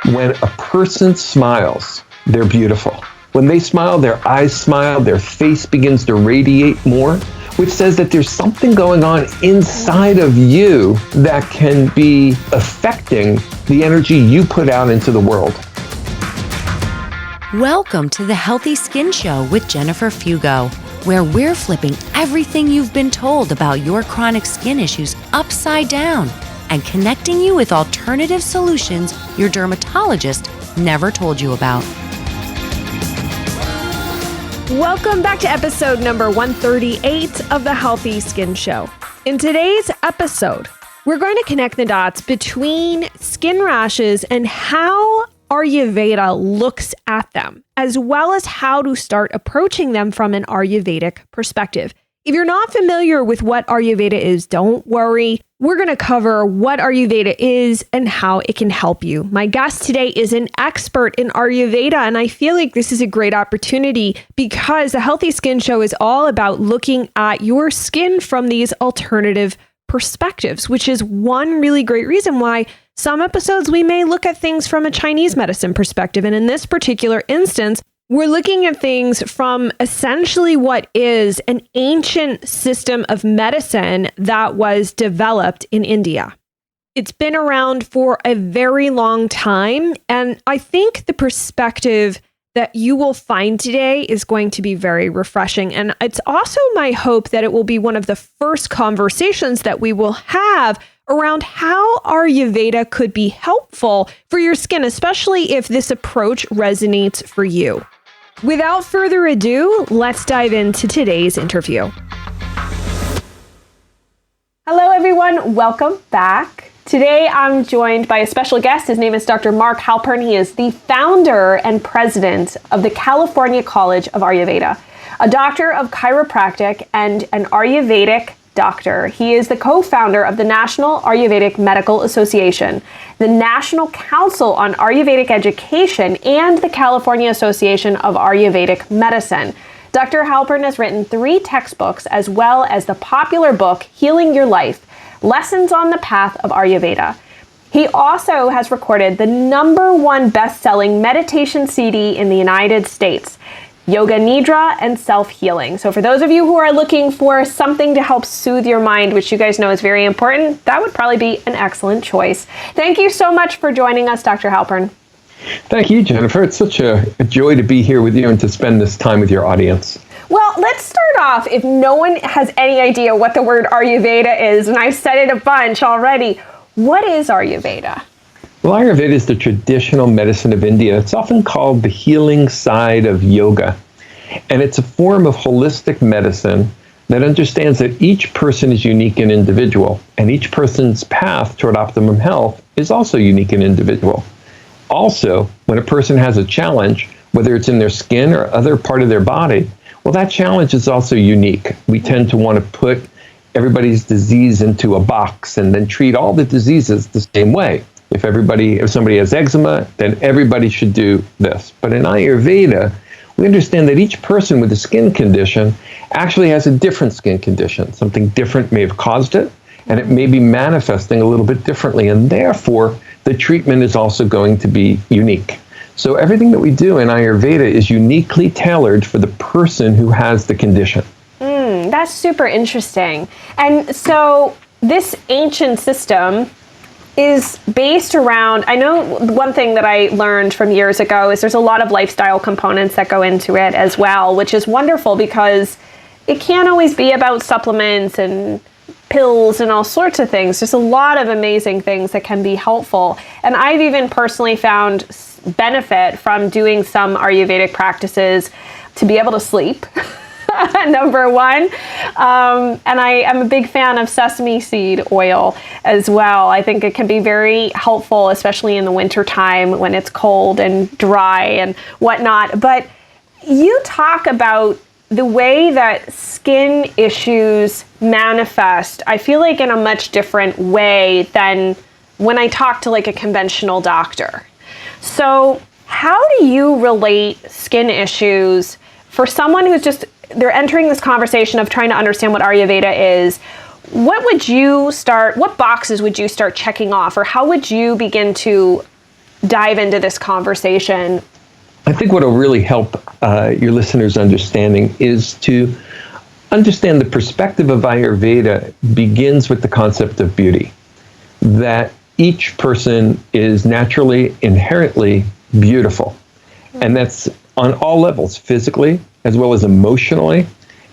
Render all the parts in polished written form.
when a person smiles, they're beautiful. When they smile, their eyes smile, their face begins to radiate more, which says that there's something going on inside of you that can be affecting the energy you put out into the world. Welcome to the Healthy Skin Show with Jennifer Fugo, where we're flipping everything you've been told about your chronic skin issues upside down and connecting you with alternative solutions your dermatologist never told you about. Welcome back to episode number 138 of the Healthy Skin Show. In today's episode, we're going to connect the dots between skin rashes and how Ayurveda looks at them, as well as how to start approaching them from an Ayurvedic perspective. If you're not familiar with what Ayurveda is, don't worry. We're going to cover what Ayurveda is and how it can help you. My guest today is an expert in Ayurveda, and I feel like this is a great opportunity because the Healthy Skin Show is all about looking at your skin from these alternative perspectives, which is one really great reason why some episodes we may look at things from a Chinese medicine perspective. And in this particular instance, we're looking at things from essentially what is an ancient system of medicine that was developed in India. It's been around for a very long time, and I think the perspective that you will find today is going to be very refreshing. And it's also my hope that it will be one of the first conversations that we will have around how Ayurveda could be helpful for your skin, especially if this approach resonates for you. Without further ado, let's dive into today's interview. Hello, everyone. Welcome back. Today, I'm joined by a special guest. His name is Dr. Marc Halpern. He is the founder and president of the California College of Ayurveda, a doctor of chiropractic and an Ayurvedic doctor. He is the co-founder of the National Ayurvedic Medical Association, the National Council on Ayurvedic Education, and the California Association of Ayurvedic Medicine. Dr. Halpern has written 3 textbooks as well as the popular book, Healing Your Life, Lessons on the Path of Ayurveda. He also has recorded the #1 best-selling meditation CD in the United States, Yoga Nidra and Self-Healing. So for those of you who are looking for something to help soothe your mind, which you guys know is very important, that would probably be an excellent choice. Thank you so much for joining us, Dr. Halpern. Thank you, Jennifer. It's such a joy to be here with you and to spend this time with your audience. Well, let's start off, if no one has any idea what the word Ayurveda is, and I've said it a bunch already, what is Ayurveda? Well, Ayurveda is the traditional medicine of India. It's often called the healing side of yoga. And it's a form of holistic medicine that understands that each person is unique and individual, and each person's path toward optimum health is also unique and individual. Also, when a person has a challenge, whether it's in their skin or other part of their body, well, that challenge is also unique. We tend to want to put everybody's disease into a box and then treat all the diseases the same way. If somebody has eczema, then everybody should do this. But in Ayurveda, we understand that each person with a skin condition actually has a different skin condition. Something different may have caused it, and it may be manifesting a little bit differently. And therefore, the treatment is also going to be unique. So everything that we do in Ayurveda is uniquely tailored for the person who has the condition. That's super interesting. And so this ancient system is based around, I know one thing that I learned from years ago is there's a lot of lifestyle components that go into it as well, which is wonderful because it can't always be about supplements and pills and all sorts of things. There's a lot of amazing things that can be helpful. And I've even personally found benefit from doing some Ayurvedic practices to be able to sleep. #1. And I am a big fan of sesame seed oil as well. I think it can be very helpful, especially in the winter time when it's cold and dry and whatnot. But you talk about the way that skin issues manifest, I feel like in a much different way than when I talk to like a conventional doctor. So how do you relate skin issues for someone who's they're entering this conversation of trying to understand what Ayurveda is? What boxes would you start checking off, or how would you begin to dive into this conversation. I think what will really help your listeners' understanding is to understand the perspective of Ayurveda begins with the concept of beauty, that each person is naturally, inherently beautiful. And that's on all levels, physically, as well as emotionally,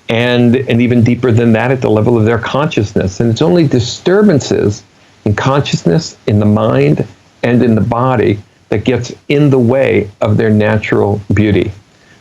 and even deeper than that at the level of their consciousness. And it's only disturbances in consciousness, in the mind, and in the body that gets in the way of their natural beauty.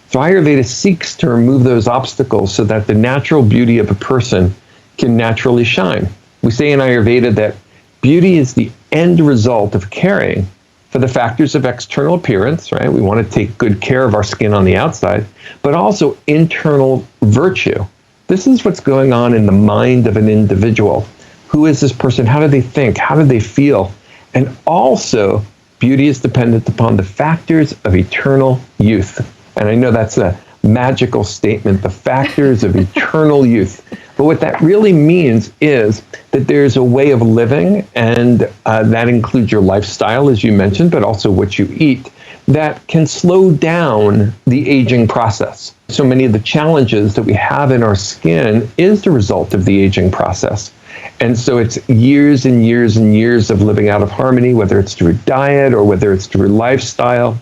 So Ayurveda seeks to remove those obstacles so that the natural beauty of a person can naturally shine. We say in Ayurveda that beauty is the end result of caring for the factors of external appearance, right? We want to take good care of our skin on the outside, but also internal virtue. This is what's going on in the mind of an individual. Who is this person? How do they think? How do they feel? And also, beauty is dependent upon the factors of eternal youth. And I know that's a magical statement, the factors of eternal youth. But what that really means is that there's a way of living, and that includes your lifestyle, as you mentioned, but also what you eat, that can slow down the aging process. So many of the challenges that we have in our skin is the result of the aging process. And so it's years and years and years of living out of harmony, whether it's through diet or whether it's through lifestyle,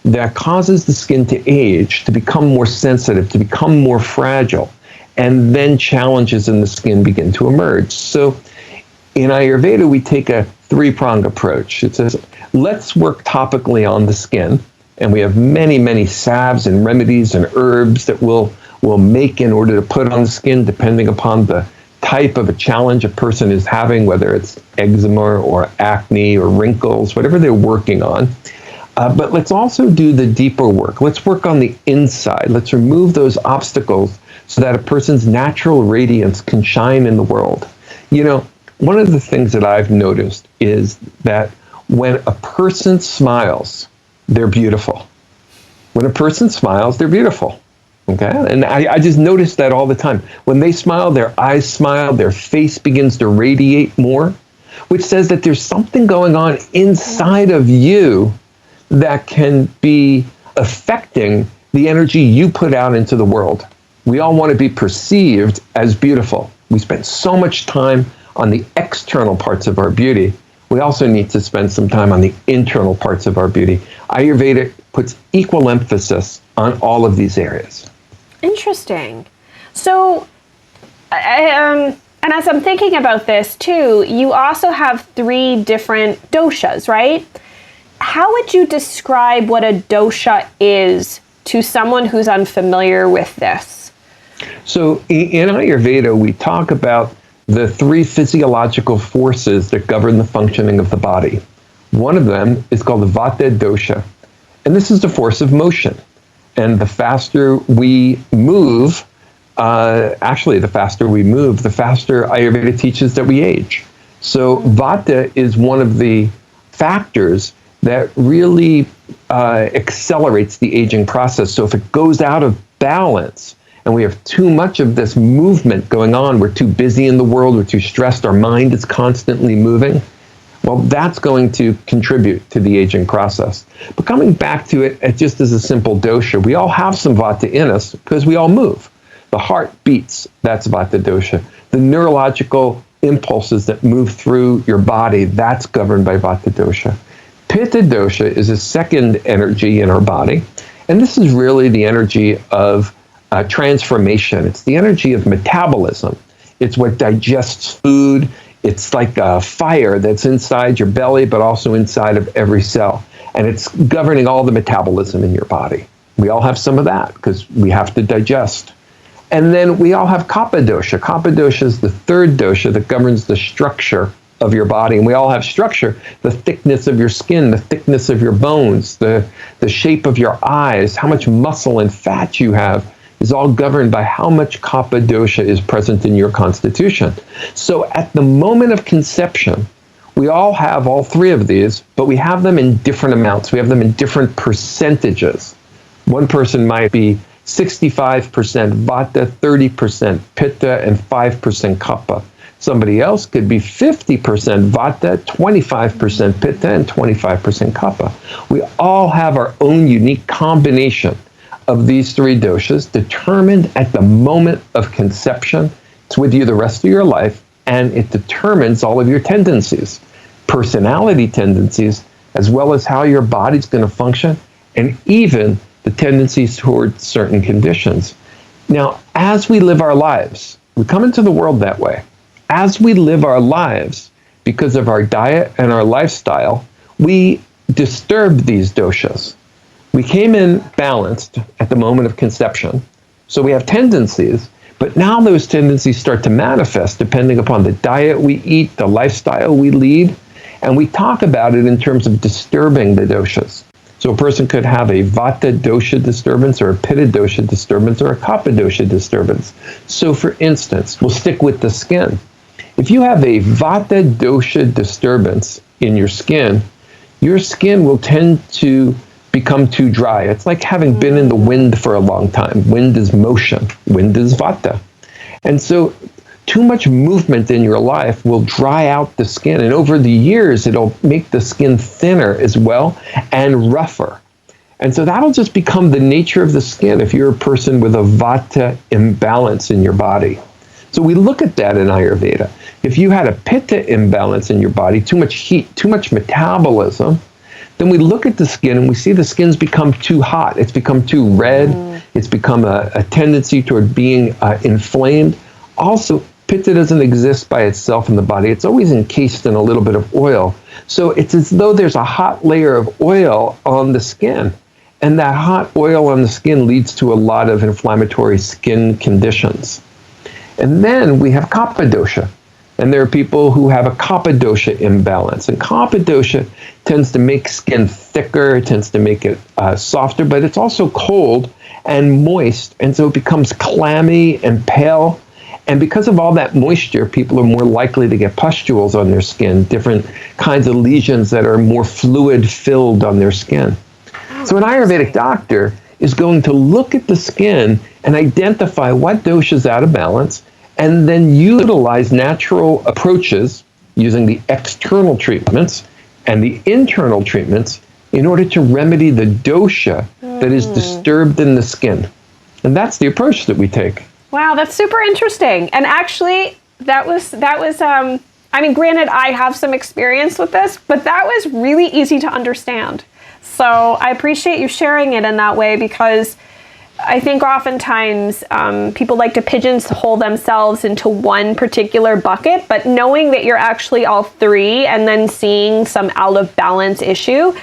that causes the skin to age, to become more sensitive, to become more fragile. And then challenges in the skin begin to emerge. So in Ayurveda, we take a three-pronged approach. It says, let's work topically on the skin. And we have many, many salves and remedies and herbs that we'll make in order to put on the skin, depending upon the type of a challenge a person is having, whether it's eczema or acne or wrinkles, whatever they're working on. But let's also do the deeper work. Let's work on the inside. Let's remove those obstacles so that a person's natural radiance can shine in the world. You know, one of the things that I've noticed is that when a person smiles, they're beautiful. When a person smiles, they're beautiful. Okay? And I just notice that all the time. When they smile, their eyes smile, their face begins to radiate more, which says that there's something going on inside of you that can be affecting the energy you put out into the world. We all want to be perceived as beautiful. We spend so much time on the external parts of our beauty. We also need to spend some time on the internal parts of our beauty. Ayurveda puts equal emphasis on all of these areas. Interesting. So, and as I'm thinking about this too, you also have 3 different doshas, right? How would you describe what a dosha is to someone who's unfamiliar with this? So in Ayurveda, we talk about the 3 physiological forces that govern the functioning of the body. One of them is called the Vata dosha, and this is the force of motion. And the faster we move, the faster Ayurveda teaches that we age. So Vata is one of the factors that really accelerates the aging process. So if it goes out of balance and we have too much of this movement going on, we're too busy in the world, we're too stressed, our mind is constantly moving, well, that's going to contribute to the aging process. But coming back to it just as a simple dosha, we all have some Vata in us because we all move. The heart beats, that's Vata dosha. The neurological impulses that move through your body, that's governed by Vata dosha. Pitta dosha is a second energy in our body, and this is really the energy of transformation. It's the energy of metabolism. It's what digests food. It's like a fire that's inside your belly, but also inside of every cell. And it's governing all the metabolism in your body. We all have some of that because we have to digest. And then we all have Cappadocia. Cappadocia is the third dosha that governs the structure of your body. And we all have structure, the thickness of your skin, the thickness of your bones, the shape of your eyes, how much muscle and fat you have is all governed by how much Cappadocia is present in your constitution. So at the moment of conception, we all have all 3 of these, but we have them in different amounts. We have them in different percentages. One person might be 65% Vata, 30% Pitta, and 5% Kapha. Somebody else could be 50% Vata, 25% Pitta, and 25% Kapha. We all have our own unique combination of these three doshas determined at the moment of conception. It's with you the rest of your life, and it determines all of your tendencies, personality tendencies, as well as how your body's going to function, and even the tendencies toward certain conditions. Now, as we live our lives, we come into the world that way. As we live our lives, because of our diet and our lifestyle, we disturb these doshas. We came in balanced at the moment of conception, so we have tendencies, but now those tendencies start to manifest depending upon the diet we eat, the lifestyle we lead, and we talk about it in terms of disturbing the doshas. So a person could have a Vata dosha disturbance or a Pitta dosha disturbance or a Cappadocia disturbance. So for instance, we'll stick with the skin. If you have a Vata dosha disturbance in your skin will tend to become too dry. It's like having been in the wind for a long time. Wind is motion. Wind is Vata. And so too much movement in your life will dry out the skin. And over the years, it'll make the skin thinner as well and rougher. And so that'll just become the nature of the skin if you're a person with a Vata imbalance in your body. So we look at that in Ayurveda. If you had a Pitta imbalance in your body, too much heat, too much metabolism, then we look at the skin and we see the skin's become too hot. It's become too red. It's become a tendency toward being inflamed. Also, Pitta doesn't exist by itself in the body. It's always encased in a little bit of oil. So it's as though there's a hot layer of oil on the skin. And that hot oil on the skin leads to a lot of inflammatory skin conditions. And then we have Cappadocia. And there are people who have a Cappadocia imbalance. And Cappadocia tends to make skin thicker, it tends to make it softer, but it's also cold and moist. And so it becomes clammy and pale. And because of all that moisture, people are more likely to get pustules on their skin, different kinds of lesions that are more fluid-filled on their skin. So an Ayurvedic doctor is going to look at the skin and identify what dosha is out of balance, and then utilize natural approaches using the external treatments and the internal treatments in order to remedy the dosha that is disturbed in the skin. And that's the approach that we take. Wow, that's super interesting. And actually, that was I mean, granted, I have some experience with this, but that was really easy to understand. So I appreciate you sharing it in that way, because I think oftentimes people like to pigeonhole themselves into one particular bucket, but knowing that you're actually all three and then seeing some out of balance issue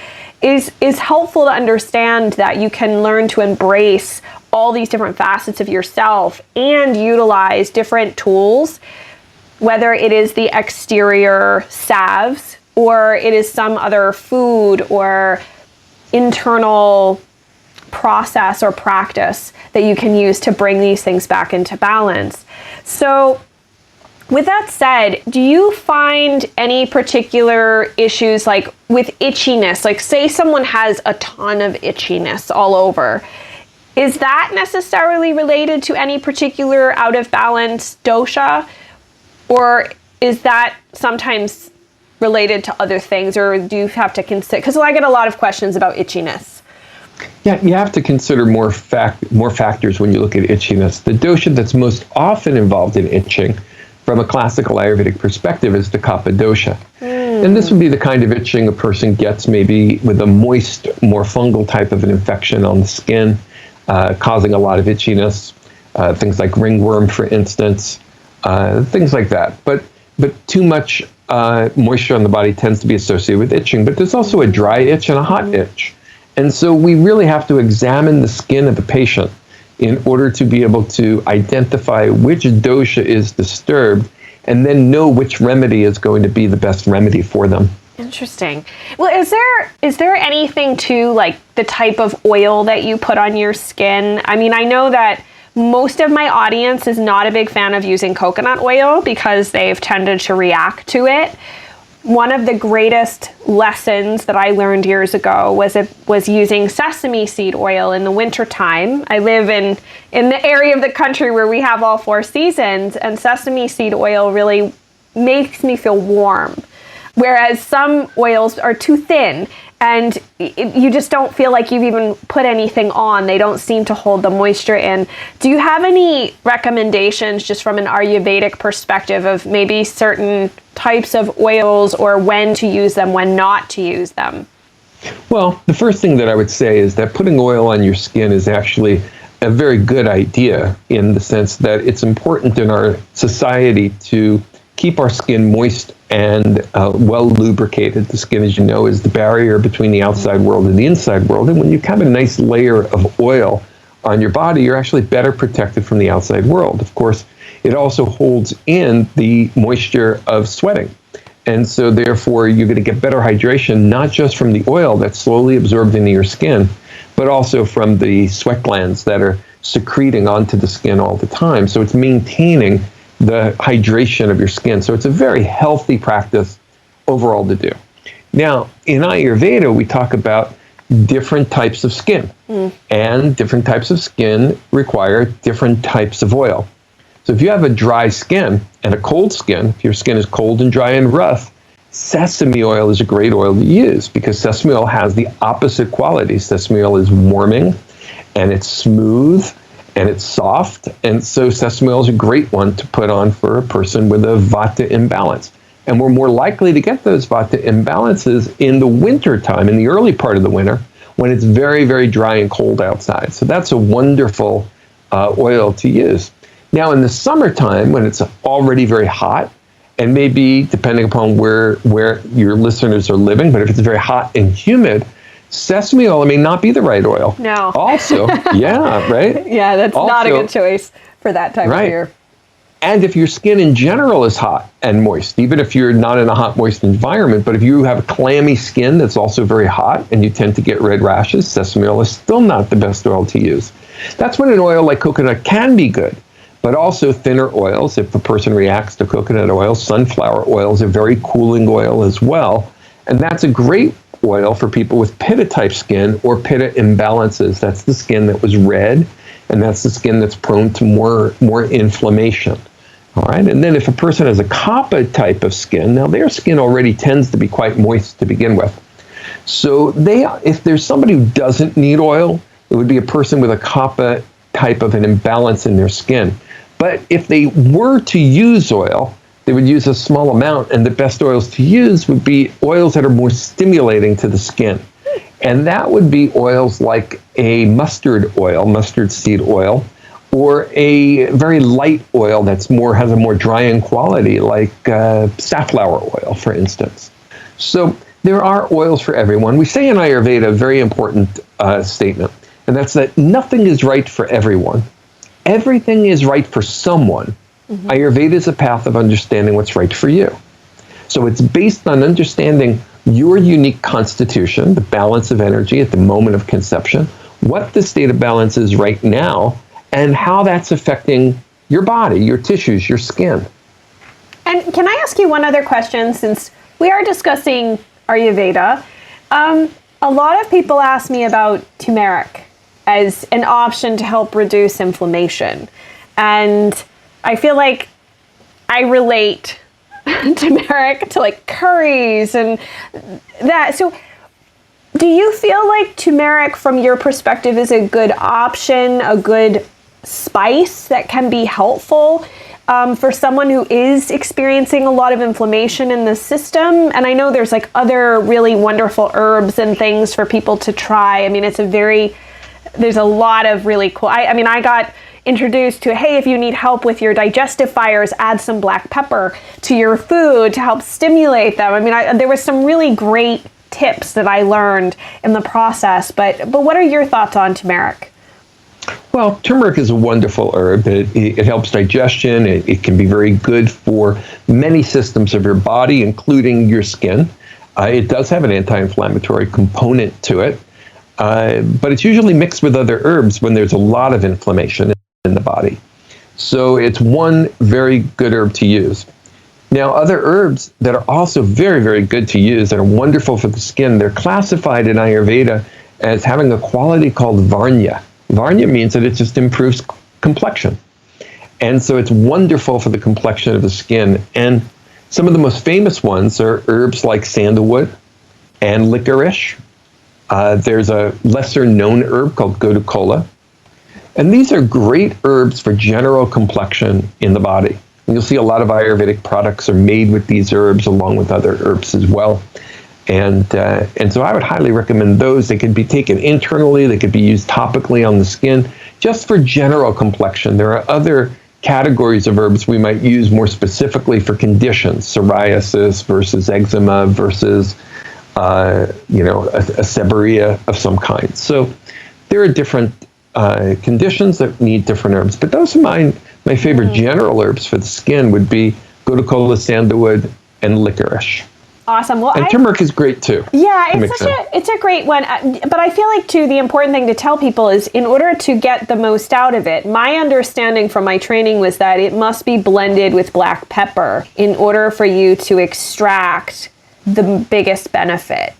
is helpful to understand that you can learn to embrace all these different facets of yourself and utilize different tools, whether it is the exterior salves or it is some other food or internal process or practice that you can use to bring these things back into balance. So with that said, do you find any particular issues like with itchiness? Like say someone has a ton of itchiness all over. Is that necessarily related to any particular out of balance dosha? Or is that sometimes related to other things? Or do you have to consider, because I get a lot of questions about itchiness. Yeah, you have to consider more factors when you look at itchiness. The dosha that's most often involved in itching from a classical Ayurvedic perspective is the Cappadocia. And this would be the kind of itching a person gets maybe with a moist, more fungal type of an infection on the skin, causing a lot of itchiness, things like ringworm, for instance, things like that. But too much moisture on the body tends to be associated with itching. But there's also a dry itch and a hot itch. And so we really have to examine the skin of the patient in order to be able to identify which dosha is disturbed and then know which remedy is going to be the best remedy for them. Interesting. Well, is there anything to like the type of oil that you put on your skin? I mean, I know that most of my audience is not a big fan of using coconut oil because they've tended to react to it. One of the greatest lessons that I learned years ago was using sesame seed oil in the wintertime. I live in the area of the country where we have all four seasons, and sesame seed oil really makes me feel warm, whereas some oils are too thin and you just don't feel like you've even put anything on. They don't seem to hold the moisture in. Do you have any recommendations just from an Ayurvedic perspective of maybe certain types of oils or when to use them, when not to use them? Well, the first thing that I would say is that putting oil on your skin is actually a very good idea, in the sense that it's important in our society to keep our skin moist and well lubricated. The skin, as you know, is the barrier between the outside world and the inside world. And when you have a nice layer of oil on your body, you're actually better protected from the outside world. Of course, it also holds in the moisture of sweating. And so therefore, you're going to get better hydration, not just from the oil that's slowly absorbed into your skin, but also from the sweat glands that are secreting onto the skin all the time. So it's maintaining the hydration of your skin. So it's a very healthy practice overall to do. Now, in Ayurveda, we talk about different types of skin, and different types of skin require different types of oil. So if you have a dry skin and a cold skin, if your skin is cold and dry and rough, sesame oil is a great oil to use, because sesame oil has the opposite qualities. Sesame oil is warming, and it's smooth, and it's soft, and so sesame oil is a great one to put on for a person with a vata imbalance. And we're more likely to get those vata imbalances in the winter time, in the early part of the winter, when it's very, very dry and cold outside. So that's a wonderful oil to use. Now, in the summertime, when it's already very hot, and maybe depending upon where your listeners are living, but if it's very hot and humid, sesame oil may not be the right oil. No. Also, yeah, right? Yeah, that's also, not a good choice for that time of year. And if your skin in general is hot and moist, even if you're not in a hot, moist environment, but if you have a clammy skin that's also very hot and you tend to get red rashes, sesame oil is still not the best oil to use. That's when an oil like coconut can be good, but also thinner oils, if a person reacts to coconut oil. Sunflower oil is a very cooling oil as well. And that's a great oil for people with pitta type skin or pitta imbalances. That's the skin that was red, and that's the skin that's prone to more inflammation. All right. And then if a person has a kapha type of skin, now their skin already tends to be quite moist to begin with. So if there's somebody who doesn't need oil, it would be a person with a kapha type of an imbalance in their skin. But if they were to use oil, they would use a small amount, and the best oils to use would be oils that are more stimulating to the skin. And that would be oils like a mustard oil, mustard seed oil, or a very light oil that's has a more drying quality, like safflower oil, for instance. So there are oils for everyone. We say in Ayurveda a very important statement, and that's that nothing is right for everyone. Everything is right for someone. Mm-hmm. Ayurveda is a path of understanding what's right for you. So it's based on understanding your unique constitution, the balance of energy at the moment of conception, what the state of balance is right now, and how that's affecting your body, your tissues, your skin. And can I ask you one other question, since we are discussing Ayurveda? A lot of people ask me about turmeric as an option to help reduce inflammation. And I feel like I relate turmeric to like curries and that. So do you feel like turmeric, from your perspective, is a good option, a good spice that can be helpful for someone who is experiencing a lot of inflammation in the system? And I know there's like other really wonderful herbs and things for people to try. I mean, there's a lot of really cool, I mean, I got introduced to, hey, if you need help with your digestive fires, add some black pepper to your food to help stimulate them. I mean, there was some really great tips that I learned in the process, but what are your thoughts on turmeric? Well, turmeric is a wonderful herb. It helps digestion. It can be very good for many systems of your body, including your skin. It does have an anti-inflammatory component to it, but it's usually mixed with other herbs when there's a lot of inflammation in the body. So it's one very good herb to use. Now, other herbs that are also very, very good to use, that are wonderful for the skin, they're classified in Ayurveda as having a quality called varnya. Varnya means that it just improves complexion. And so it's wonderful for the complexion of the skin. And Some of the most famous ones are herbs like sandalwood and licorice. There's a lesser known herb called gotu-kola. And these are great herbs for general complexion in the body. And you'll see a lot of Ayurvedic products are made with these herbs along with other herbs as well. And so I would highly recommend those. They could be taken internally. They could be used topically on the skin, just for general complexion. There are other categories of herbs we might use more specifically for conditions, psoriasis versus eczema versus, a seborrhea of some kind. So there are different conditions that need different herbs. But those are my favorite general herbs for the skin would be gotu-kola, sandalwood, and licorice. Awesome. Well, and turmeric is great too. Yeah, it's a great one. But I feel like too, the important thing to tell people is in order to get the most out of it, my understanding from my training was that it must be blended with black pepper in order for you to extract the biggest benefit.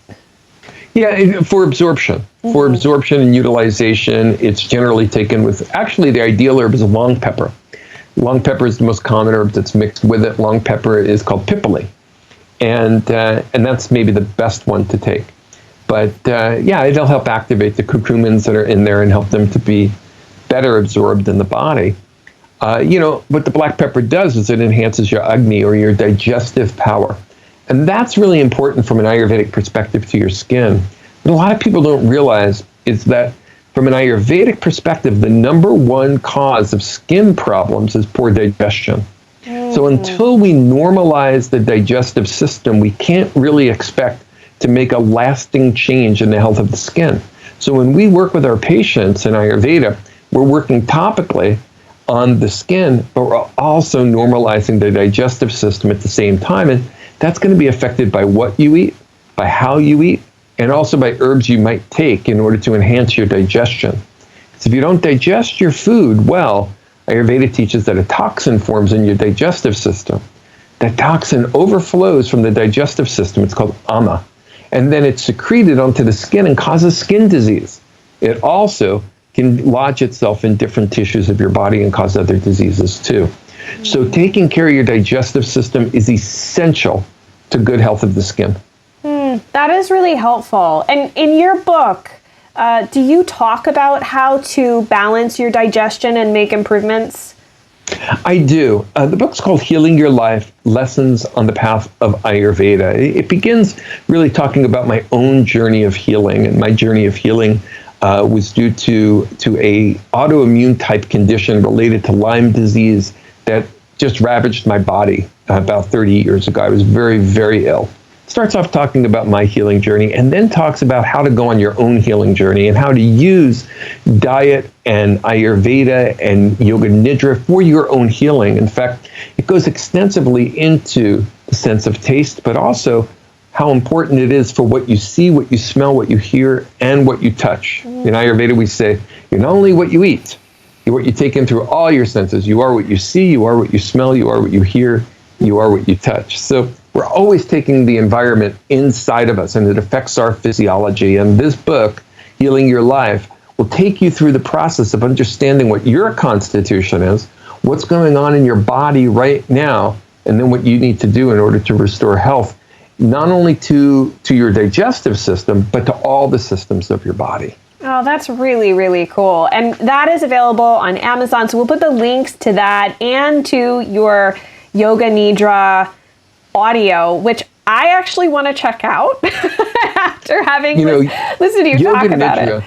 Yeah, for absorption. Mm-hmm. For absorption and utilization, it's generally taken with, actually the ideal herb is a long pepper. Long pepper is the most common herb that's mixed with it. Long pepper is called pipali. And that's maybe the best one to take. But it'll help activate the curcumins that are in there and help them to be better absorbed in the body. What the black pepper does is it enhances your agni, or your digestive power. And that's really important from an Ayurvedic perspective to your skin. What a lot of people don't realize is that from an Ayurvedic perspective, the number one cause of skin problems is poor digestion. So until we normalize the digestive system, we can't really expect to make a lasting change in the health of the skin. So when we work with our patients in Ayurveda, we're working topically on the skin, but we're also normalizing the digestive system at the same time. And that's going to be affected by what you eat, by how you eat, and also by herbs you might take in order to enhance your digestion. So if you don't digest your food well, Ayurveda teaches that a toxin forms in your digestive system. That toxin overflows from the digestive system. It's called ama. And then it's secreted onto the skin and causes skin disease. It also can lodge itself in different tissues of your body and cause other diseases too. So taking care of your digestive system is essential to good health of the skin. That is really helpful. And in your book, do you talk about how to balance your digestion and make improvements? I do. The book's called Healing Your Life, Lessons on the Path of Ayurveda. It begins really talking about my own journey of healing. And my journey of healing was due to a autoimmune type condition related to Lyme disease that just ravaged my body about 30 years ago. I was very, very ill. Starts off talking about my healing journey and then talks about how to go on your own healing journey and how to use diet and Ayurveda and Yoga Nidra for your own healing. In fact, it goes extensively into the sense of taste, but also how important it is for what you see, what you smell, what you hear, and what you touch. In Ayurveda, we say, you're not only what you eat, you're what you take in through all your senses. You are what you see, you are what you smell, you are what you hear, you are what you touch. So we're always taking the environment inside of us, and it affects our physiology. And this book, Healing Your Life, will take you through the process of understanding what your constitution is, what's going on in your body right now, and then what you need to do in order to restore health, not only to your digestive system, but to all the systems of your body. Oh, that's really, really cool. And that is available on Amazon. So we'll put the links to that and to your Yoga Nidra audio, which I actually want to check out after having listened to you talk about it.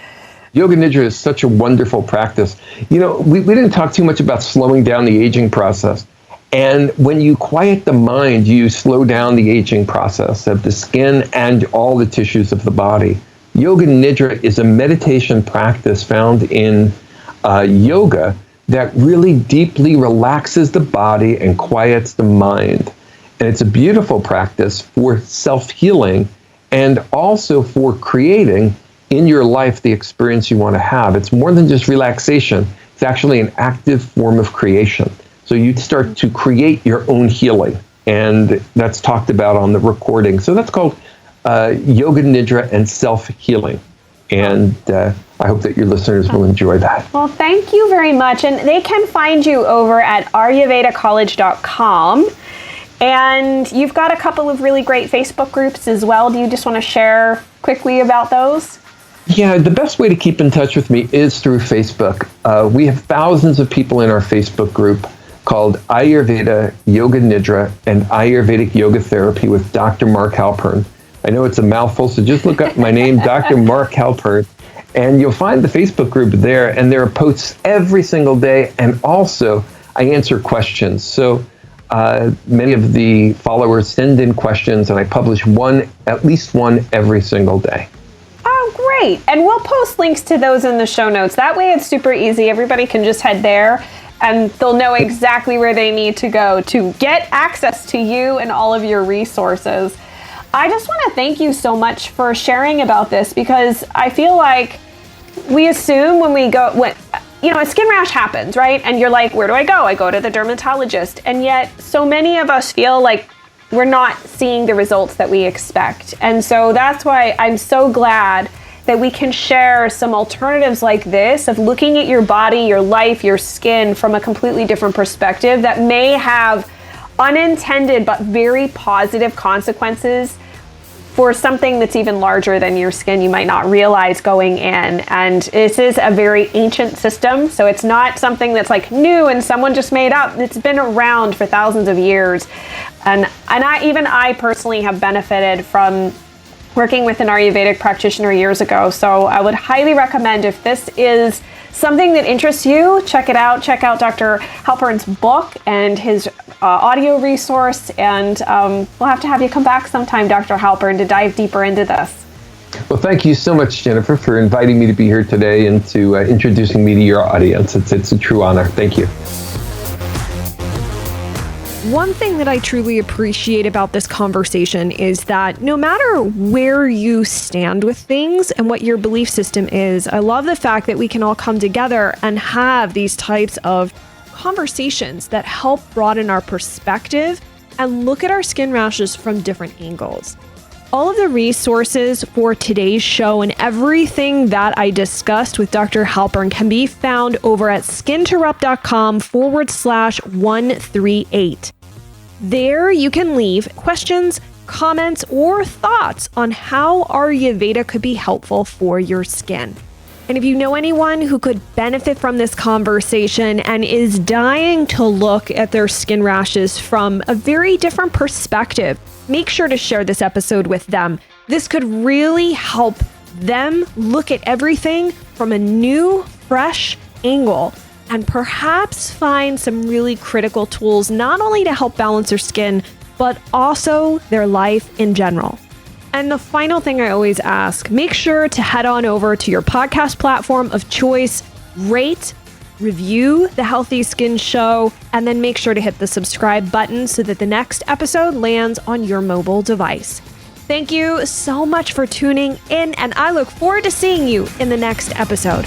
Yoga Nidra is such a wonderful practice. We didn't talk too much about slowing down the aging process. And when you quiet the mind, you slow down the aging process of the skin and all the tissues of the body. Yoga Nidra is a meditation practice found in yoga that really deeply relaxes the body and quiets the mind. And it's a beautiful practice for self-healing and also for creating in your life the experience you want to have. It's more than just relaxation. It's actually an active form of creation. So you start to create your own healing. And that's talked about on the recording. So that's called Yoga Nidra and Self-Healing. And I hope that your listeners will enjoy that. Well, thank you very much. And they can find you over at ayurvedacollege.com. And you've got a couple of really great Facebook groups as well. Do you just want to share quickly about those? Yeah, the best way to keep in touch with me is through Facebook. We have thousands of people in our Facebook group called Ayurveda Yoga Nidra and Ayurvedic Yoga Therapy with Dr. Marc Halpern. I know it's a mouthful, so just look up my name, Dr. Marc Halpern, and you'll find the Facebook group there, and there are posts every single day, and also I answer questions. So many of the followers send in questions, and I publish at least one every single day. Oh, great. And we'll post links to those in the show notes. That way it's super easy. Everybody can just head there and they'll know exactly where they need to go to get access to you and all of your resources. I just want to thank you so much for sharing about this, because I feel like we assume a skin rash happens, right? And you're like, where do I go? I go to the dermatologist. And yet so many of us feel like we're not seeing the results that we expect. And so that's why I'm so glad that we can share some alternatives like this of looking at your body, your life, your skin from a completely different perspective that may have unintended but very positive consequences for something that's even larger than your skin you might not realize going in. And this is a very ancient system, so it's not something that's like new and someone just made up. It's been around for thousands of years. And I personally have benefited from working with an Ayurvedic practitioner years ago. So I would highly recommend, if this is something that interests you, check it out. Check out Dr. Halpern's book and his audio resource. And we'll have to have you come back sometime, Dr. Halpern, to dive deeper into this. Well, thank you so much, Jennifer, for inviting me to be here today and to introducing me to your audience. It's a true honor. Thank you. One thing that I truly appreciate about this conversation is that no matter where you stand with things and what your belief system is, I love the fact that we can all come together and have these types of conversations that help broaden our perspective and look at our skin rashes from different angles. All of the resources for today's show and everything that I discussed with Dr. Halpern can be found over at skinterrupt.com/138. There you can leave questions, comments, or thoughts on how Ayurveda could be helpful for your skin. And if you know anyone who could benefit from this conversation and is dying to look at their skin rashes from a very different perspective, make sure to share this episode with them. This could really help them look at everything from a new, fresh angle and perhaps find some really critical tools, not only to help balance their skin, but also their life in general. And the final thing I always ask, make sure to head on over to your podcast platform of choice, rate, review the Healthy Skin Show, and then make sure to hit the subscribe button so that the next episode lands on your mobile device. Thank you so much for tuning in, and I look forward to seeing you in the next episode.